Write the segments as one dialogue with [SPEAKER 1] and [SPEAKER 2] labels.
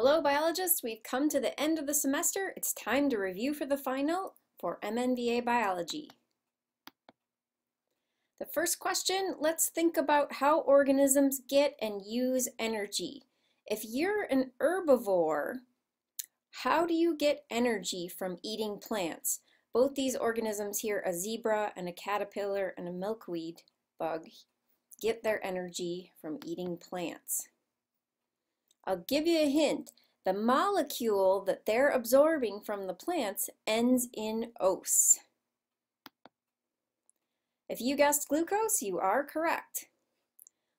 [SPEAKER 1] Hello biologists, we've come to the end of the semester. It's time to review for the final for MNVA biology. The first question, let's think about how organisms get and use energy. If you're an herbivore, how do you get energy from eating plants? Both these organisms here, a zebra and a caterpillar and a milkweed bug, get their energy from eating plants. I'll give you a hint. The molecule that they're absorbing from the plants ends in ose. If you guessed glucose, you are correct.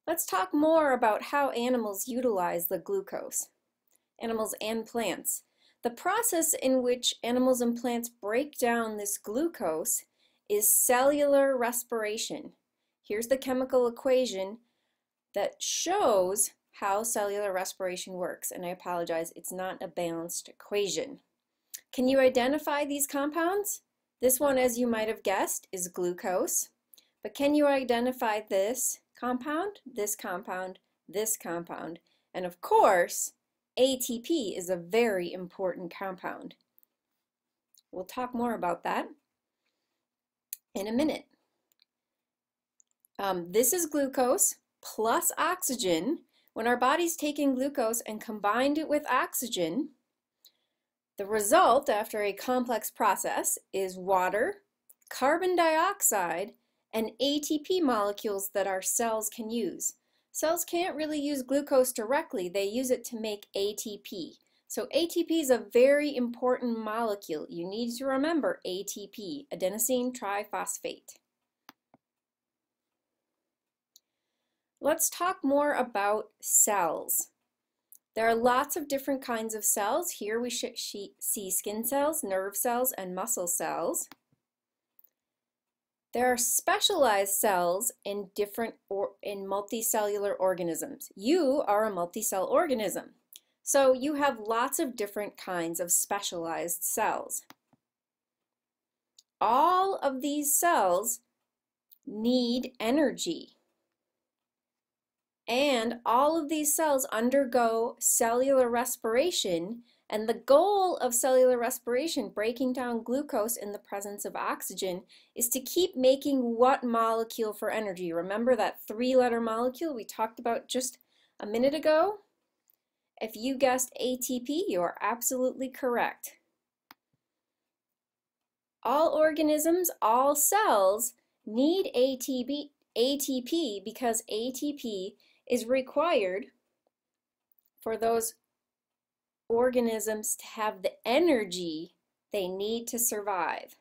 [SPEAKER 1] Let's talk more about how animals utilize the glucose. Animals and plants. The process in which animals and plants break down this glucose is cellular respiration. Here's the chemical equation that shows how cellular respiration works, and I apologize, it's not a balanced equation. Can you identify these compounds? This one, as you might have guessed, is glucose, but can you identify this compound, this compound, this compound? And of course, ATP is a very important compound. We'll talk more about that in a minute. This is glucose plus oxygen. When our body's taking glucose and combined it with oxygen, the result after a complex process is water, carbon dioxide, and ATP molecules that our cells can use. Cells can't really use glucose directly, they use it to make ATP. So ATP is a very important molecule. You need to remember ATP, adenosine triphosphate. Let's talk more about cells. There are lots of different kinds of cells. Here we see skin cells, nerve cells, and muscle cells. There are specialized cells in multicellular organisms. You are a multicell organism. So you have lots of different kinds of specialized cells. All of these cells need energy. And all of these cells undergo cellular respiration, and the goal of cellular respiration, breaking down glucose in the presence of oxygen, is to keep making what molecule for energy? Remember that three-letter molecule we talked about just a minute ago? If you guessed ATP, you are absolutely correct. All organisms, all cells need ATP because ATP is required for those organisms to have the energy they need to survive.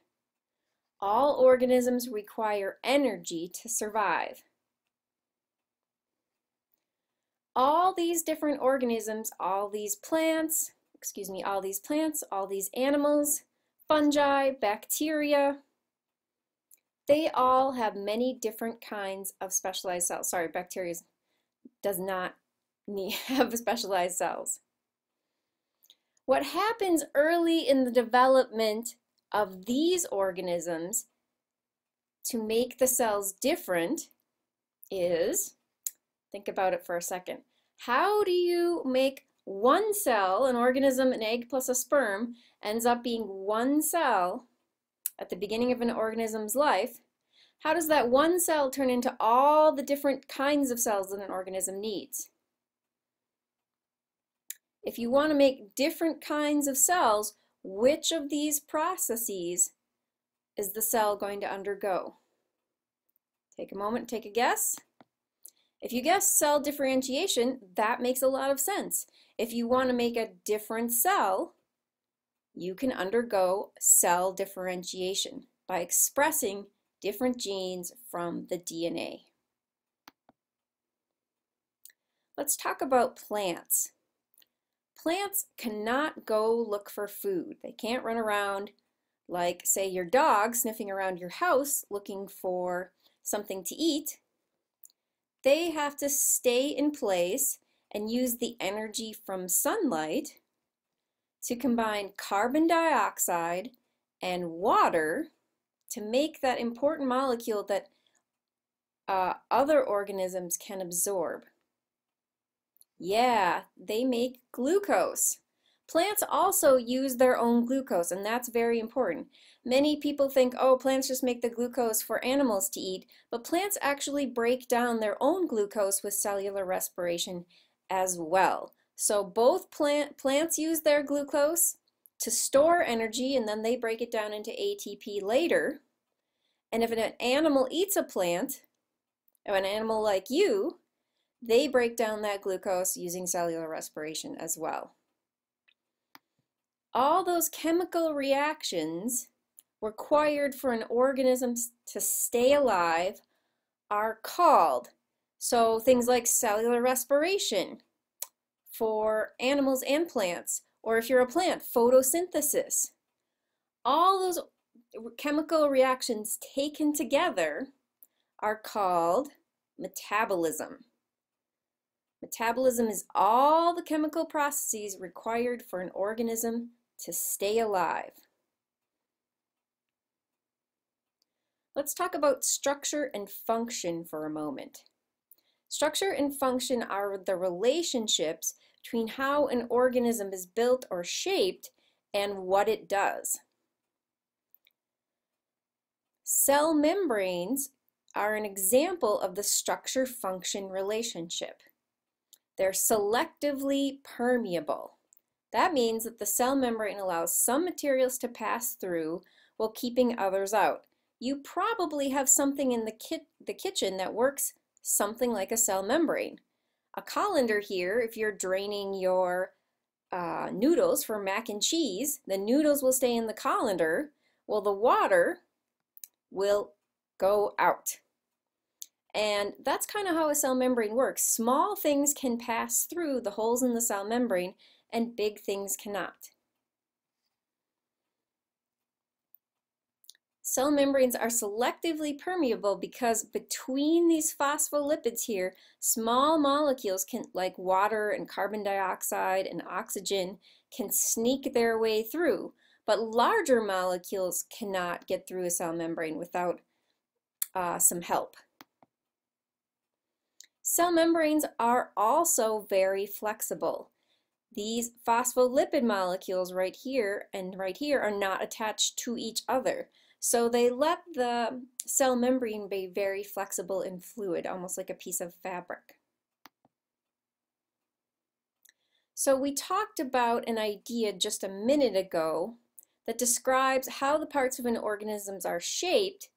[SPEAKER 1] All organisms require energy to survive. All these different organisms, all these plants, all these animals, fungi, bacteria, they all have many different kinds of specialized cells. Sorry, bacteria does not have specialized cells. What happens early in the development of these organisms to make the cells different is, think about it for a second, how do you make one cell, an organism, an egg plus a sperm, ends up being one cell at the beginning of an organism's life? How does that one cell turn into all the different kinds of cells that an organism needs? If you want to make different kinds of cells, which of these processes is the cell going to undergo? Take a moment, take a guess. If you guess cell differentiation, that makes a lot of sense. If you want to make a different cell, you can undergo cell differentiation by expressing different genes from the DNA. Let's talk about plants. Plants cannot go look for food. They can't run around like, say, your dog sniffing around your house looking for something to eat. They have to stay in place and use the energy from sunlight to combine carbon dioxide and water to make that important molecule that other organisms can absorb. Yeah, they make glucose. Plants also use their own glucose, and that's very important. Many people think, oh, plants just make the glucose for animals to eat, but plants actually break down their own glucose with cellular respiration as well. So both plants use their glucose to store energy, and then they break it down into ATP later. And if an animal eats a plant, or an animal like you, they break down that glucose using cellular respiration as well. All those chemical reactions required for an organism to stay alive are called, so things like cellular respiration for animals and plants, or if you're a plant, photosynthesis. All those chemical reactions taken together are called metabolism. Metabolism is all the chemical processes required for an organism to stay alive. Let's talk about structure and function for a moment. Structure and function are the relationships between how an organism is built or shaped and what it does. Cell membranes are an example of the structure-function relationship. They're selectively permeable. That means that the cell membrane allows some materials to pass through while keeping others out. You probably have something in the kitchen that works something like a cell membrane. A colander here, if you're draining your noodles for mac and cheese, the noodles will stay in the colander, while the water will go out. And that's kind of how a cell membrane works. Small things can pass through the holes in the cell membrane, and big things cannot. Cell membranes are selectively permeable because between these phospholipids here, small molecules like water and carbon dioxide and oxygen can sneak their way through, but larger molecules cannot get through a cell membrane without some help. Cell membranes are also very flexible. These phospholipid molecules right here and right here are not attached to each other. So they let the cell membrane be very flexible and fluid, almost like a piece of fabric. So we talked about an idea just a minute ago that describes how the parts of an organism are shaped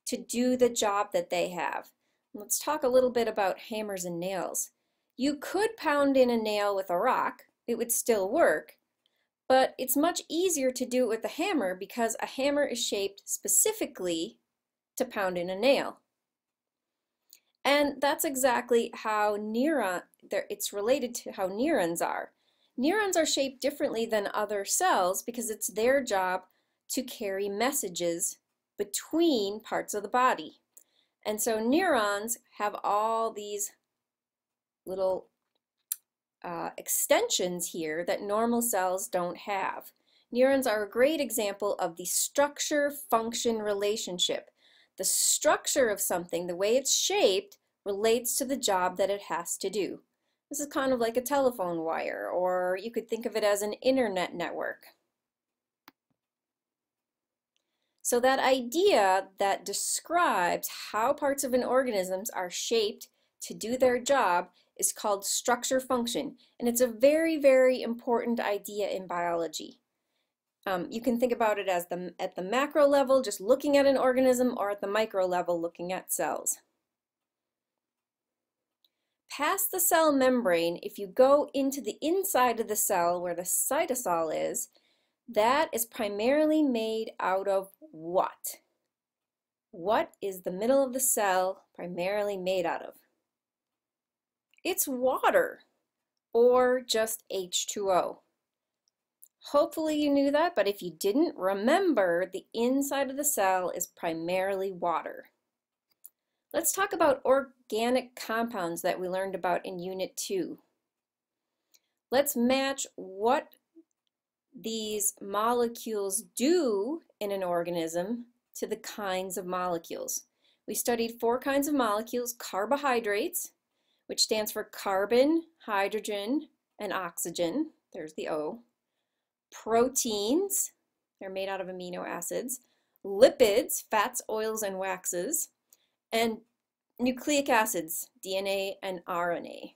[SPEAKER 1] to do the job that they have. Let's talk a little bit about hammers and nails. You could pound in a nail with a rock, it would still work, but it's much easier to do it with a hammer because a hammer is shaped specifically to pound in a nail. And that's exactly how it's related to how neurons are. Neurons are shaped differently than other cells because it's their job to carry messages between parts of the body. And so neurons have all these little extensions here that normal cells don't have. Neurons are a great example of the structure-function relationship. The structure of something, the way it's shaped, relates to the job that it has to do. This is kind of like a telephone wire, or you could think of it as an internet network. So that idea that describes how parts of an organism are shaped to do their job is called structure function, and it's a very, very important idea in biology. You can think about it as at the macro level, just looking at an organism, or at the micro level, looking at cells. Past the cell membrane, if you go into the inside of the cell where the cytosol is, that is primarily made out of what? What is the middle of the cell primarily made out of? It's water, or just H2O. Hopefully you knew that, but if you didn't, remember the inside of the cell is primarily water. Let's talk about organic compounds that we learned about in Unit 2. Let's match what these molecules do in an organism to the kinds of molecules. We studied 4 kinds of molecules: carbohydrates, which stands for carbon, hydrogen, and oxygen. There's the O. Proteins, they're made out of amino acids. Lipids, fats, oils, and waxes. And nucleic acids, DNA and RNA.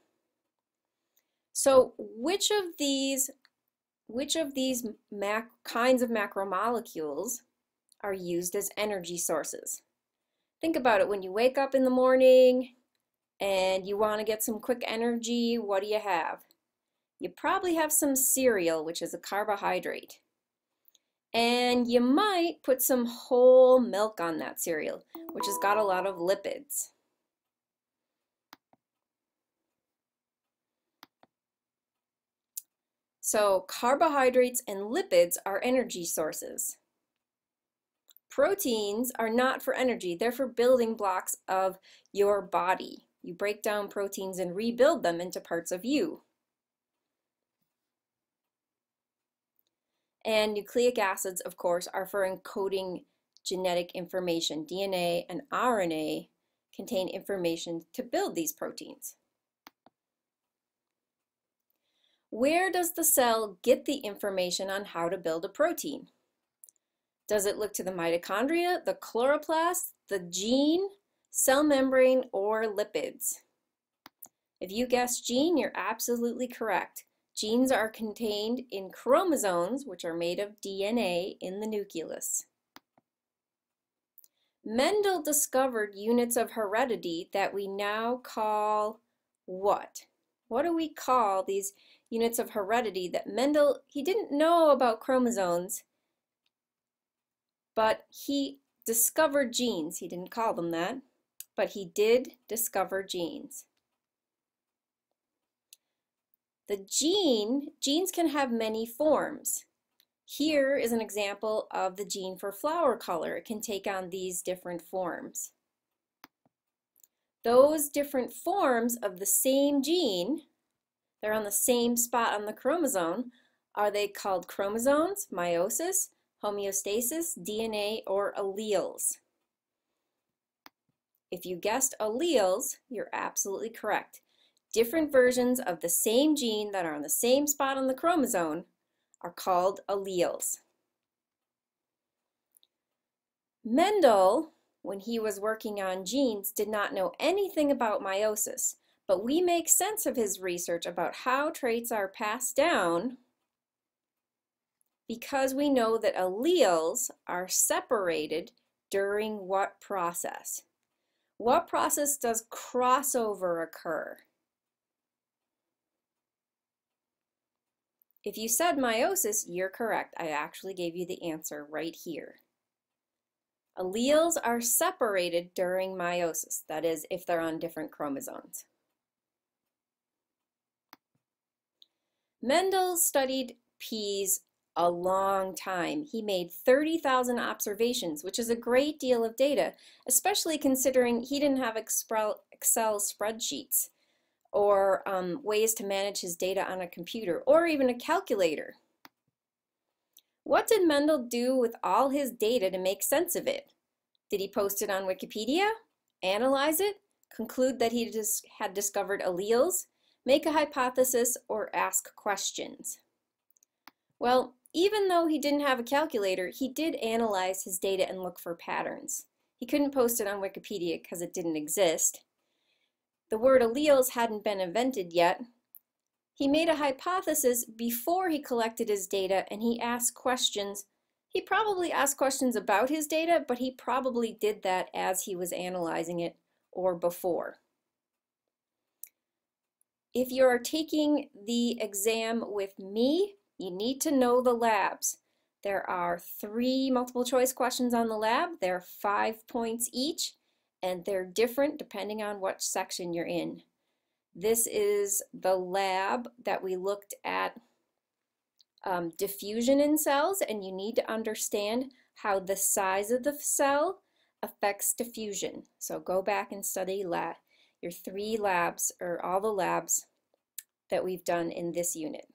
[SPEAKER 1] So which of these kinds of macromolecules are used as energy sources? Think about it. When you wake up in the morning and you want to get some quick energy, what do you have? You probably have some cereal, which is a carbohydrate. And you might put some whole milk on that cereal, which has got a lot of lipids. So carbohydrates and lipids are energy sources. Proteins are not for energy, they're for building blocks of your body. You break down proteins and rebuild them into parts of you. And nucleic acids, of course, are for encoding genetic information. DNA and RNA contain information to build these proteins. Where does the cell get the information on how to build a protein? Does it look to the mitochondria, the chloroplast, the gene, cell membrane, or lipids? If you guessed gene, you're absolutely correct. Genes are contained in chromosomes, which are made of DNA in the nucleus. Mendel discovered units of heredity that we now call what? What do we call these units of heredity that Mendel, he didn't know about chromosomes, but he discovered genes. He didn't call them that, but he did discover genes. Genes can have many forms. Here is an example of the gene for flower color. It can take on these different forms. Those different forms of the same gene, they're on the same spot on the chromosome. Are they called chromosomes, meiosis, homeostasis, DNA, or alleles? If you guessed alleles, you're absolutely correct. Different versions of the same gene that are on the same spot on the chromosome are called alleles. Mendel, when he was working on genes, did not know anything about meiosis, but we make sense of his research about how traits are passed down because we know that alleles are separated during what process? What process does crossover occur? If you said meiosis, you're correct. I actually gave you the answer right here. Alleles are separated during meiosis, that is, if they're on different chromosomes. Mendel studied peas a long time. He made 30,000 observations, which is a great deal of data, especially considering he didn't have Excel spreadsheets or ways to manage his data on a computer, or even a calculator. What did Mendel do with all his data to make sense of it? Did he post it on Wikipedia, analyze it, conclude that he had discovered alleles, make a hypothesis, or ask questions? Well, even though he didn't have a calculator, he did analyze his data and look for patterns. He couldn't post it on Wikipedia because it didn't exist. The word alleles hadn't been invented yet. He made a hypothesis before he collected his data, and he asked questions. He probably asked questions about his data, but he probably did that as he was analyzing it or before. If you are taking the exam with me, you need to know the labs. There are 3 multiple choice questions on the lab. They're 5 points each, and they're different depending on what section you're in. This is the lab that we looked at diffusion in cells, and you need to understand how the size of the cell affects diffusion. So go back and study your 3 labs, or all the labs that we've done in this unit.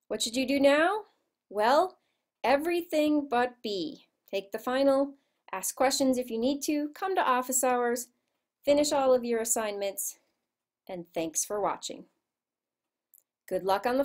[SPEAKER 1] What should you do now? Well, everything but B. Take the final, ask questions if you need to, come to office hours, finish all of your assignments, and thanks for watching. Good luck on the